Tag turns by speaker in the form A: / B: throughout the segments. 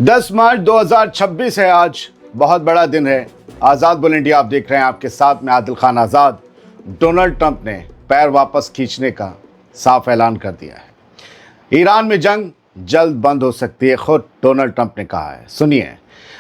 A: 10 मार्च 2026 है। आज बहुत बड़ा दिन है। आज़ाद बोल इंडिया आप देख रहे हैं, आपके साथ में आदिल खान आज़ाद। डोनाल्ड ट्रंप ने पैर वापस खींचने का साफ ऐलान कर दिया है। ईरान में जंग जल्द बंद हो सकती है, खुद डोनाल्ड ट्रंप ने कहा है। सुनिए,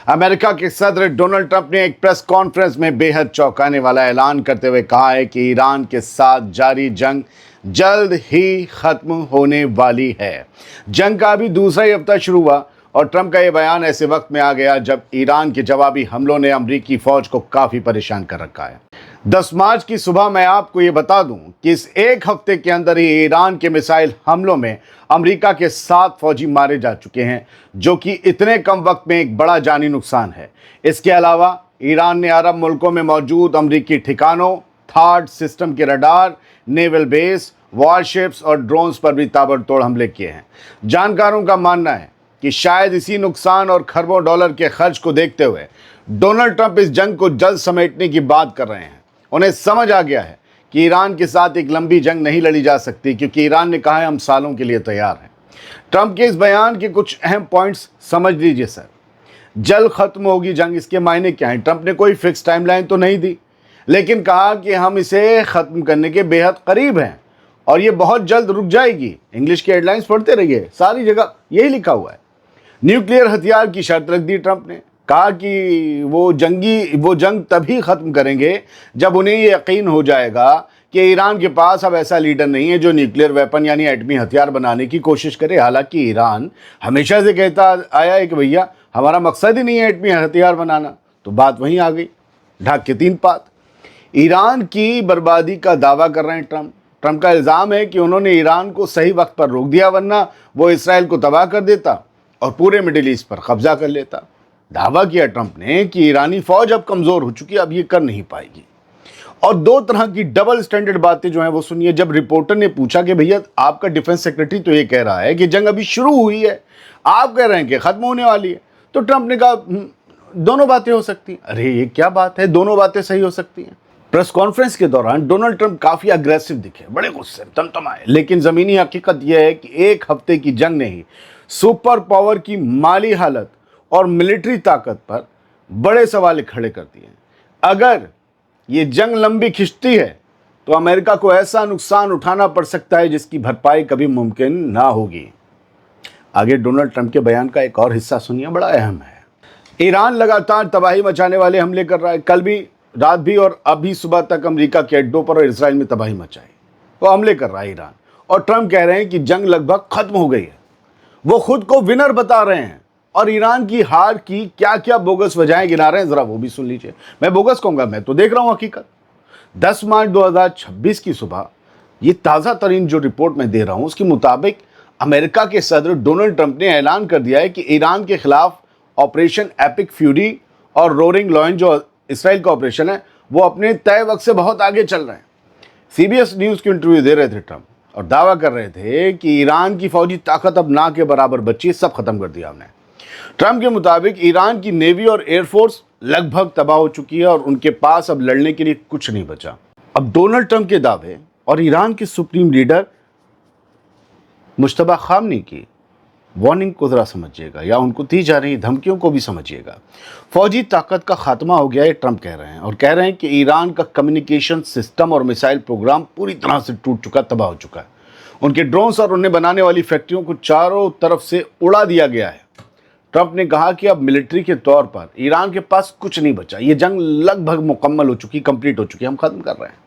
A: अमेरिका के सदर डोनाल्ड ट्रंप ने एक प्रेस कॉन्फ्रेंस में बेहद चौंकाने वाला ऐलान करते हुए कहा है कि ईरान के साथ जारी जंग जल्द ही खत्म होने वाली है। जंग का अभी दूसरा ही हफ्ता शुरू हुआ और ट्रंप का ये बयान ऐसे वक्त में आ गया जब ईरान के जवाबी हमलों ने अमरीकी फौज को काफ़ी परेशान कर रखा है। 10 मार्च की सुबह मैं आपको ये बता दूं कि इस एक हफ्ते के अंदर ही ईरान के मिसाइल हमलों में अमेरिका के 7 फौजी मारे जा चुके हैं, जो कि इतने कम वक्त में एक बड़ा जानी नुकसान है। इसके अलावा ईरान ने अरब मुल्कों में मौजूद अमरीकी ठिकानों, थार्ड सिस्टम के रडार, नेवल बेस, वॉरशिप्स और ड्रोन्स पर भी ताबड़तोड़ हमले किए हैं। जानकारों का मानना है कि शायद इसी नुकसान और खरबों डॉलर के खर्च को देखते हुए डोनाल्ड ट्रंप इस जंग को जल्द समेटने की बात कर रहे हैं। उन्हें समझ आ गया है कि ईरान के साथ एक लंबी जंग नहीं लड़ी जा सकती, क्योंकि ईरान ने कहा है हम सालों के लिए तैयार हैं। ट्रंप के इस बयान के कुछ अहम पॉइंट्स समझ लीजिए सर। जल्द खत्म होगी जंग, इसके मायने क्या हैं? ट्रंप ने कोई फिक्स टाइमलाइन तो नहीं दी, लेकिन कहा कि हम इसे ख़त्म करने के बेहद करीब हैं और ये बहुत जल्द रुक जाएगी। इंग्लिश की हेडलाइंस पढ़ते रहिए, सारी जगह यही लिखा हुआ है। न्यूक्लियर हथियार की शर्त रख दी ट्रंप ने। कहा कि वो जंग तभी ख़त्म करेंगे जब उन्हें ये यकीन हो जाएगा कि ईरान के पास अब ऐसा लीडर नहीं है जो न्यूक्लियर वेपन यानी एटमी हथियार बनाने की कोशिश करे। हालांकि ईरान हमेशा से कहता आया है कि भैया हमारा मकसद ही नहीं है एटमी हथियार बनाना, तो बात वहीं आ गई, ढाक के 3 पात। ईरान की बर्बादी का दावा कर रहे हैं ट्रंप। ट्रंप का इल्ज़ाम है कि उन्होंने ईरान को सही वक्त पर रोक दिया, वरना वो इसराइल को तबाह कर देता और पूरे मिडिल ईस्ट पर कब्जा कर लेता। दावा किया ट्रंप ने कि ईरानी फौज अब कमज़ोर हो चुकी है, अब ये कर नहीं पाएगी। और 2 तरह की डबल स्टैंडर्ड बातें जो हैं वो सुनिए। जब रिपोर्टर ने पूछा कि भैया आपका डिफेंस सेक्रेटरी तो ये कह रहा है कि जंग अभी शुरू हुई है, आप कह रहे हैं कि ख़त्म होने वाली है, तो ट्रंप ने कहा दोनों बातें हो सकती हैं। अरे ये क्या बात है, दोनों बातें सही हो सकती हैं। प्रेस कॉन्फ्रेंस के दौरान डोनाल्ड ट्रंप काफ़ी अग्रेसिव दिखे, बड़े गुस्से तमतमाए, लेकिन ज़मीनी हकीकत यह है कि एक हफ्ते की जंग ने ही सुपर पावर की माली हालत और मिलिट्री ताकत पर बड़े सवाल खड़े कर दिए हैं। अगर ये जंग लंबी खिंचती है तो अमेरिका को ऐसा नुकसान उठाना पड़ सकता है जिसकी भरपाई कभी मुमकिन ना होगी। आगे डोनाल्ड ट्रंप के बयान का एक और हिस्सा सुनिए, बड़ा अहम है। ईरान लगातार तबाही मचाने वाले हमले कर रहा है। कल भी, रात भी और अभी सुबह तक अमेरिका के अड्डों पर और इसराइल में तबाही मचाई, वो हमले कर रहा है ईरान। और ट्रंप कह रहे हैं कि जंग लगभग खत्म हो गई है। वो खुद को विनर बता रहे हैं और ईरान की हार की क्या क्या बोगस वजहें गिना रहे हैं, जरा वो भी सुन लीजिए। मैं बोगस कहूंगा, मैं तो देख रहा हूं हकीकत। 10 मार्च 2026 की सुबह ये ताज़ा तरीन जो रिपोर्ट मैं दे रहा हूं उसके मुताबिक अमेरिका के सदर डोनाल्ड ट्रंप ने ऐलान कर दिया है कि ईरान के खिलाफ ऑपरेशन एपिक फ्यूरी और रोरिंग लॉयन जो इसराइल का ऑपरेशन है वो अपने तय वक्त से बहुत आगे चल रहे हैं। CBS न्यूज़ की इंटरव्यू दे रहे थे ट्रंप और दावा कर रहे थे कि ईरान की फौजी ताकत अब ना के बराबर बची, सब खत्म कर दिया हमने। ट्रंप के मुताबिक ईरान की नेवी और एयरफोर्स लगभग तबाह हो चुकी है और उनके पास अब लड़ने के लिए कुछ नहीं बचा। अब डोनाल्ड ट्रंप के दावे और ईरान के सुप्रीम लीडर मुश्तबा खामनी की वार्निंग को जरा समझिएगा, या उनको दी जा रही धमकियों को भी समझिएगा। फौजी ताकत का खात्मा हो गया है, ट्रंप कह रहे हैं, और कह रहे हैं कि ईरान का कम्युनिकेशन सिस्टम और मिसाइल प्रोग्राम पूरी तरह से टूट चुका, तबाह हो चुका है। उनके ड्रोन्स और उन्हें बनाने वाली फैक्ट्रियों को चारों तरफ से उड़ा दिया गया है। ट्रंप ने कहा कि अब मिलिट्री के तौर पर ईरान के पास कुछ नहीं बचा, ये जंग लगभग मुकम्मल हो चुकी, कंप्लीट हो चुकी, हम खत्म कर रहे हैं।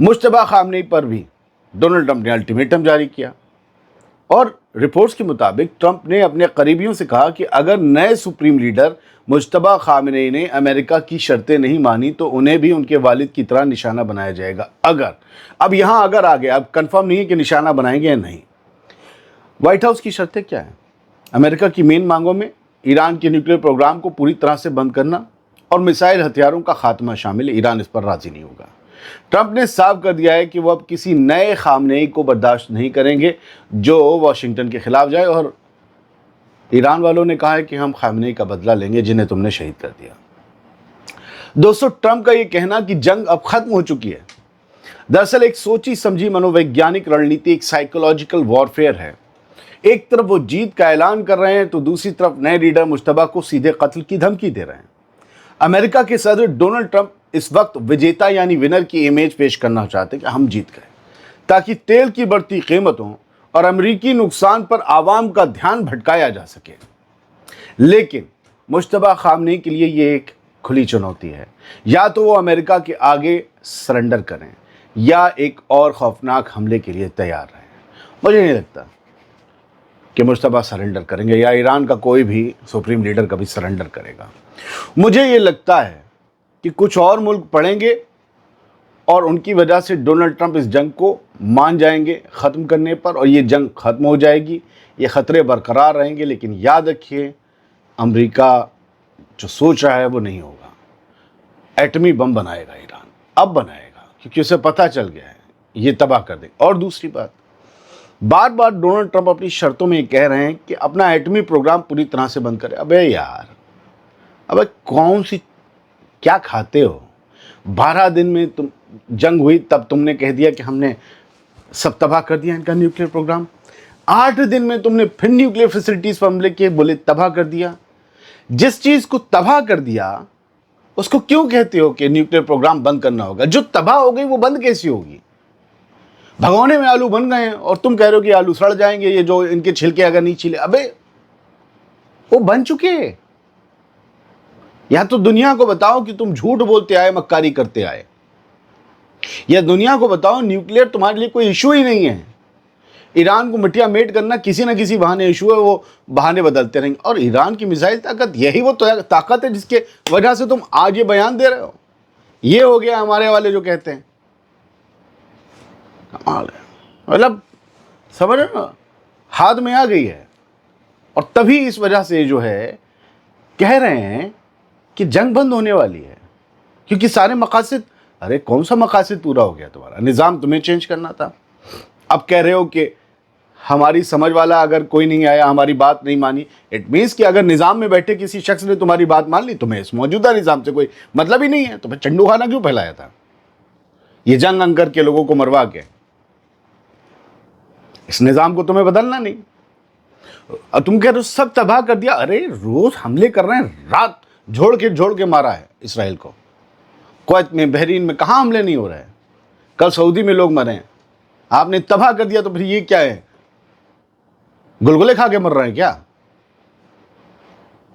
A: मुश्तबा खामनी पर भी डोनाल्ड ट्रंप ने अल्टीमेटम जारी किया और रिपोर्ट्स के मुताबिक ट्रंप ने अपने करीबियों से कहा कि अगर नए सुप्रीम लीडर मुश्तबा खामनेई ने अमेरिका की शर्तें नहीं मानी तो उन्हें भी उनके वालिद की तरह निशाना बनाया जाएगा। अगर, अब यहाँ अगर आ गया, अब कंफर्म नहीं है कि निशाना बनाएंगे या नहीं। व्हाइट हाउस की शर्तें क्या है? अमेरिका की मेन मांगों में ईरान के न्यूक्लियर प्रोग्राम को पूरी तरह से बंद करना और मिसाइल हथियारों का खात्मा शामिल है। ईरान इस पर राजी नहीं होगा। ट्रंप ने साफ कर दिया है कि वो अब किसी नए खामनेई को बर्दाश्त नहीं करेंगे जो वॉशिंगटन के खिलाफ जाए, और ईरान वालों ने कहा है कि हम खामनेई का बदला लेंगे जिन्हें तुमने शहीद कर दिया। दोस्तों, ट्रंप का ये कहना कि जंग अब खत्म हो चुकी है, दरअसल एक सोची समझी मनोवैज्ञानिक रणनीति, एक साइकोलॉजिकल वॉरफेयर है। ایک طرف وہ جیت کا اعلان کر رہے ہیں تو دوسری طرف نئے لیڈر مشتبہ کو سیدھے قتل کی دھمکی دے رہے ہیں۔ امریکہ کے صدر ڈونلڈ ٹرمپ اس وقت وجیتا یعنی ونر کی امیج پیش کرنا چاہتے ہیں کہ ہم جیت گئے، تاکہ تیل کی بڑھتی قیمتوں اور امریکی نقصان پر عوام کا دھیان بھٹکایا جا سکے۔ لیکن مشتبہ خامنئی کے لیے یہ ایک کھلی چنوتی ہے، یا تو وہ امریکہ کے آگے سرنڈر کریں یا ایک اور خوفناک حملے کے لیے تیار رہیں۔ مجھے نہیں لگتا کہ مشتبہ سرنڈر کریں گے یا ایران کا کوئی بھی سپریم لیڈر کبھی سرنڈر کرے گا۔ مجھے یہ لگتا ہے کہ کچھ اور ملک پڑیں گے اور ان کی وجہ سے ڈونلڈ ٹرمپ اس جنگ کو مان جائیں گے ختم کرنے پر، اور یہ جنگ ختم ہو جائے گی، یہ خطرے برقرار رہیں گے۔ لیکن یاد رکھیے، امریکہ جو سوچ رہا ہے وہ نہیں ہوگا۔ ایٹمی بم بنائے گا ایران، اب بنائے گا، کیونکہ اسے پتہ چل گیا ہے یہ تباہ کر دے۔ اور دوسری بار بار ڈونلڈ ٹرمپ اپنی شرطوں میں یہ کہہ رہے ہیں کہ اپنا ایٹمی پروگرام پوری طرح سے بند کرے۔ ابے یار، ابے کون سی کیا کھاتے ہو؟ 12 دن میں تم جنگ ہوئی تب تم نے کہہ دیا کہ ہم نے سب تباہ کر دیا ان کا نیوکلیر پروگرام۔ 8 دن میں تم نے پھر نیوکلیر فیسلٹیز پر حملے کیے، بولے تباہ کر دیا۔ جس چیز کو تباہ کر دیا اس کو کیوں کہتے ہو کہ نیوکلیر پروگرام بند کرنا ہوگا؟ جو تباہ ہو گئی وہ بند کیسی ہوگی؟ بھگونے میں آلو بن گئے ہیں اور تم کہہ رہے ہو کہ آلو سڑ جائیں گے، یہ جو ان کے چھلکے اگر نہیں چھلے۔ ابے وہ بن چکے۔ یا تو دنیا کو بتاؤ کہ تم جھوٹ بولتے آئے، مکاری کرتے آئے، یا دنیا کو بتاؤ نیوکلیر تمہارے لیے کوئی ایشو ہی نہیں ہے۔ ایران کو مٹیا میٹ کرنا کسی نہ کسی بہانے ایشو ہے، وہ بہانے بدلتے رہیں گے۔ اور ایران کی میزائل طاقت یہی وہ طاقت ہے جس کے وجہ سے تم آج یہ بیان دے رہے ہو۔ یہ ہو گیا ہمارے والے جو کہتے ہیں، کمال ہے، مطلب سمجھ رہے نا، ہاتھ میں آ گئی ہے۔ اور تبھی اس وجہ سے جو ہے کہہ رہے ہیں کہ جنگ بند ہونے والی ہے، کیونکہ سارے مقاصد، ارے کون سا مقاصد پورا ہو گیا تمہارا؟ نظام تمہیں چینج کرنا تھا، اب کہہ رہے ہو کہ ہماری سمجھ والا اگر کوئی نہیں آیا، ہماری بات نہیں مانی۔ اٹ مینس کہ اگر نظام میں بیٹھے کسی شخص نے تمہاری بات مان لی، تمہیں اس موجودہ نظام سے کوئی مطلب ہی نہیں ہے، تو پھر چنڈو خانہ کیوں پھیلایا تھا یہ جنگ انگ کر کے لوگوں کو مروا کے؟ اس نظام کو تمہیں بدلنا نہیں۔ اور تم کہہ رہے ہو سب تباہ کر دیا۔ ارے روز حملے کر رہے ہیں، رات جھوڑ کے مارا ہے اسرائیل کو۔ کویت میں، بحرین میں کہاں حملے نہیں ہو رہے ہیں؟ کل سعودی میں لوگ مرے ہیں، آپ نے تباہ کر دیا، تو پھر یہ کیا ہے؟ گلگلے کھا کے مر رہے ہیں کیا؟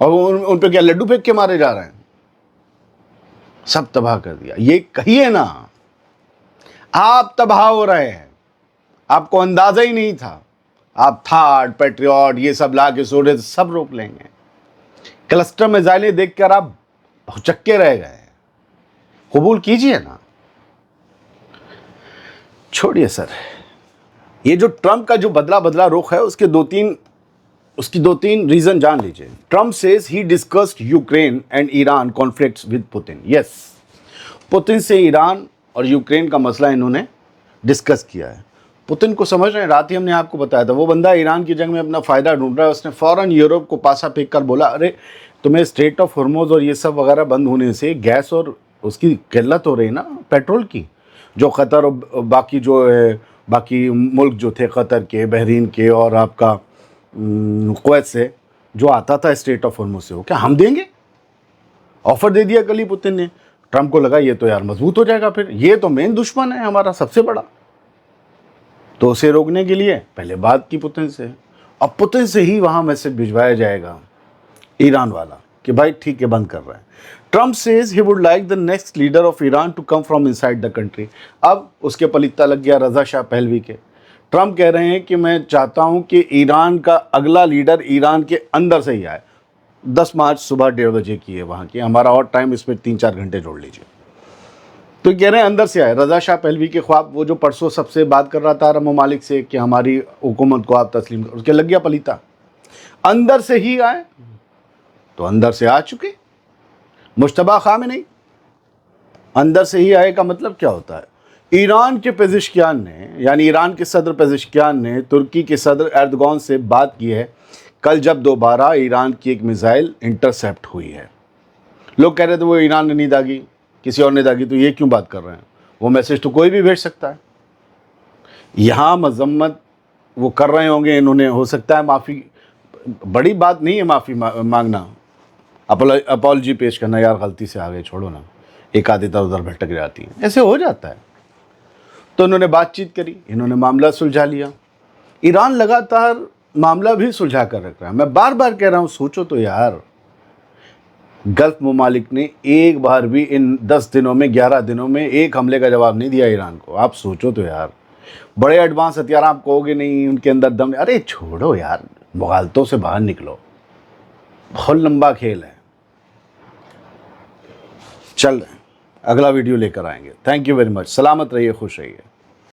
A: اور ان پہ کیا لڈو پھینک کے مارے جا رہے ہیں؟ سب تباہ کر دیا، یہ کہیے نا۔ آپ تباہ ہو رہے ہیں، آپ کو اندازہ ہی نہیں تھا۔ آپ تھاڈ، پیٹریوٹ، یہ سب لا کے سوڑے سب روک لیں گے۔ کلسٹر میزائلیں دیکھ کر آپ بھچکے رہ گئے۔ قبول کیجئے نا، چھوڑیے سر۔ یہ جو ٹرمپ کا جو بدلا رخ ہے، اس کی دو تین ریزن جان لیجئے۔ Trump says he discussed Ukraine and Iran conflicts with Putin. Yes، Putin سے ایران اور یوکرین کا مسئلہ انہوں نے ڈسکس کیا ہے۔ پوتن کو سمجھ رہے ہیں، رات ہی ہم نے آپ کو بتایا تھا، وہ بندہ ایران کی جنگ میں اپنا فائدہ ڈھونڈ رہا ہے۔ اس نے فوراً یورپ کو پاسا پھینک کر بولا، ارے تمہیں اسٹریٹ آف ہرموز اور یہ سب وغیرہ بند ہونے سے گیس اور اس کی قلت ہو رہی نا، پیٹرول کی، جو قطر اور باقی ملک جو تھے، قطر کے، بحرین کے اور آپ کا کویت سے جو آتا تھا اسٹریٹ آف ہرموز سے، وہ کیا ہم دیں گے؟ آفر دے دیا کل ہی پوتن نے۔ ٹرمپ کو لگا یہ تو یار مضبوط ہو جائے گا، پھر یہ تو مین دشمن ہے ہمارا سب سے بڑا، تو اسے روکنے کے لیے پہلے بات کی پوتن سے۔ اب پوتن سے ہی وہاں میسج بھجوایا جائے گا ایران والا کہ بھائی ٹھیک ہے، بند کر رہے ہیں۔ Trump says he would like the next leader of Iran to come from inside the country۔ اب اس کے پلیتا لگ گیا رضا شاہ پہلوی کے۔ ٹرمپ کہہ رہے ہیں کہ میں چاہتا ہوں کہ ایران کا اگلا لیڈر ایران کے اندر سے ہی آئے۔ 10 مارچ صبح 1:30 بجے کی ہے وہاں کی، ہمارا اور ٹائم اس میں 3-4 گھنٹے جوڑ لیجئے۔ تو کہہ رہے ہیں اندر سے آئے۔ رضا شاہ پہلوی کے خواب، وہ جو پرسوں سب سے بات کر رہا تھا عرب ممالک سے کہ ہماری حکومت کو آپ تسلیم کرو، اس کے لگ گیا پلیتا، اندر سے ہی آئے۔ تو اندر سے آ چکے مشتبہ خامنئی۔ اندر سے ہی آئے کا مطلب کیا ہوتا ہے؟ ایران کے پزشکیان نے، یعنی ایران کے صدر پزشکیان نے ترکی کے صدر ایردوغان سے بات کی ہے کل، جب دوبارہ ایران کی ایک میزائل انٹرسیپٹ ہوئی ہے۔ لوگ کہہ رہے تھے وہ ایران نے نہیں داغی، کسی اور نے داغی، تو یہ کیوں بات کر رہے ہیں؟ وہ میسج تو کوئی بھی بھیج سکتا ہے۔ یہاں مذمت وہ کر رہے ہوں گے, انہوں نے ہو سکتا ہے معافی, بڑی بات نہیں ہے معافی مانگنا, اپالوجی پیش کرنا, یار غلطی سے آ گئے چھوڑو نا, ایک آدھ ادھر ادھر بھٹک جاتی ہیں, ایسے ہو جاتا ہے. تو انہوں نے بات چیت کری, انہوں نے معاملہ سلجھا لیا. ایران لگاتار معاملہ بھی سلجھا کر رکھ رہا ہے. میں بار بار کہہ رہا ہوں, سوچو تو یار, گلف ممالک نے ایک بار بھی ان 10 دنوں میں 11 دنوں میں ایک حملے کا جواب نہیں دیا ایران کو. آپ سوچو تو یار, بڑے ایڈوانس ہتھیار آپ کہو گے نہیں ان کے اندر دم, ارے چھوڑو یار, مغالطوں سے باہر نکلو, بہت لمبا کھیل ہے. چل رہے ہیں, اگلا ویڈیو لے کر آئیں گے. Thank you very much. سلامت رہیے, خوش رہیے.